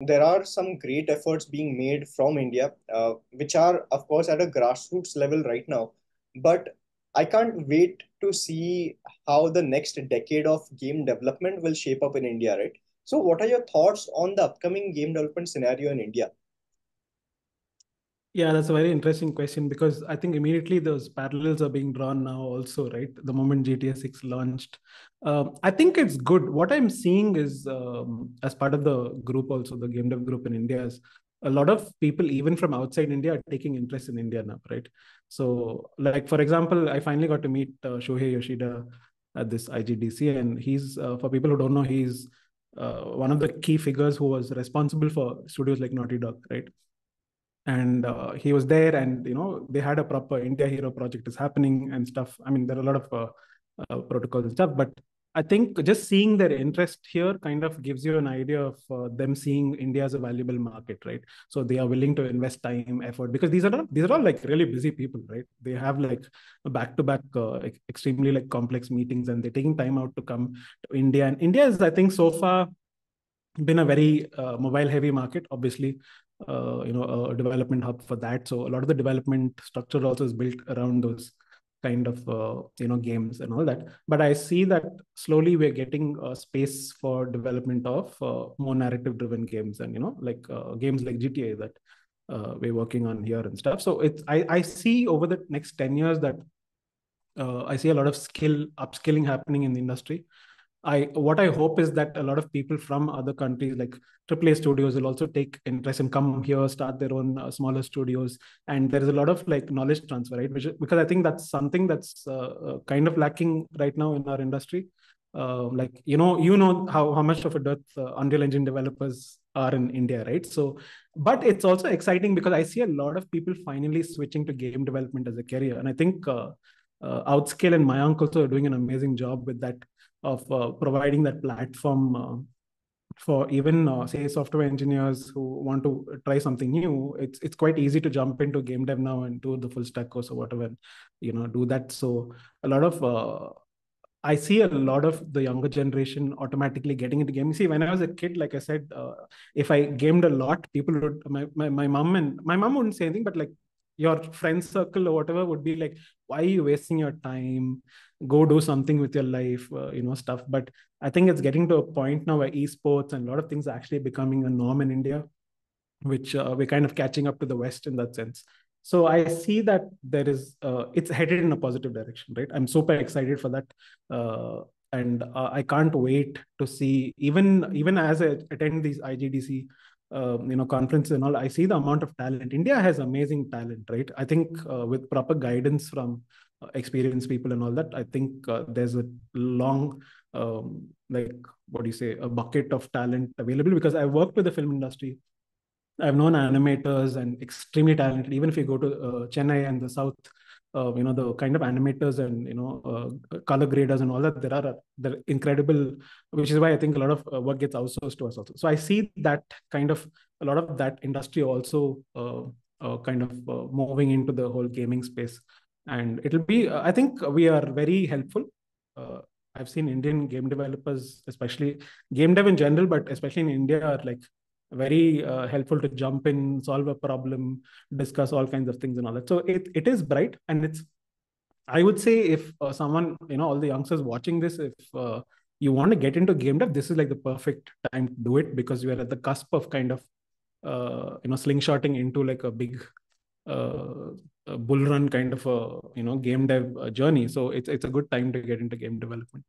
there are some great efforts being made from India, which are, of course, at a grassroots level right now. But I can't wait to see how the next decade of game development will shape up in India, right? So, what are your thoughts on the upcoming game development scenario in India? Yeah, that's a very interesting question because I think immediately those parallels are being drawn now also, right? The moment GTA 6 launched. I think it's good. What I'm seeing is, as part of the group also, the game dev group in India, is a lot of people, even from outside India, are taking interest in India now, right? So, like, for example, I finally got to meet Shohei Yoshida at this IGDC, and for people who don't know, he's one of the key figures who was responsible for studios like Naughty Dog, right? And he was there, and they had a proper India Hero project is happening and stuff. I mean, there are a lot of protocols and stuff, but I think just seeing their interest here kind of gives you an idea of them seeing India as a valuable market, right? So they are willing to invest time, effort, because these are all like really busy people, right? They have like back to back extremely like complex meetings, and they're taking time out to come to India. And India is, I think, so far been a very mobile heavy market, obviously. A development hub for that, so a lot of the development structure also is built around those kind of games and all that. But I see that slowly we're getting space for development of more narrative driven games, and like games like GTA that we're working on here and stuff. So I see over the next 10 years that I see a lot of skill upskilling happening in the industry. What I hope is that a lot of people from other countries like AAA studios will also take interest and come here, start their own smaller studios, and there is a lot of like knowledge transfer, right? Because I think that's something that's kind of lacking right now in our industry. Like how much of a dearth Unreal Engine developers are in India, right? So, but it's also exciting because I see a lot of people finally switching to game development as a career, and I think Outscale and Mayank also are doing an amazing job with that, of providing that platform for even say software engineers who want to try something new. It's quite easy to jump into game dev now and do the full stack course or whatever, and do that. So a lot of I see a lot of the younger generation automatically getting into gaming. See, when I was a kid, like I said, if I gamed a lot, people would my mom wouldn't say anything, but like your friend circle or whatever would be like, why are you wasting your time? Go do something with your life, stuff. But I think it's getting to a point now where esports and a lot of things are actually becoming a norm in India, which we're kind of catching up to the West in that sense. So I see that it's headed in a positive direction, right? I'm super excited for that, and I can't wait to see. Even as I attend these IGDC, conferences and all, I see the amount of talent. India has amazing talent, right? I think with proper guidance from experienced people and all that, I think there's a long, like what do you say, a bucket of talent available. Because I worked with the film industry, I've known animators and extremely talented. Even if you go to Chennai and the South, the kind of animators and color graders and all that, they're incredible. Which is why I think a lot of work gets outsourced to us also. So I see that kind of a lot of that industry also kind of moving into the whole gaming space, and it'll be. I think we are very helpful. Uh, I've seen Indian game developers, especially game dev in general, but especially in India, are like very helpful to jump in, solve a problem, discuss all kinds of things and all that. So it is bright, and I would say, if someone, all the youngsters watching this, if you want to get into game dev, this is like the perfect time to do it, because you are at the cusp of kind of slingshotting into like a big bull run kind of a game dev journey. So it's a good time to get into game development.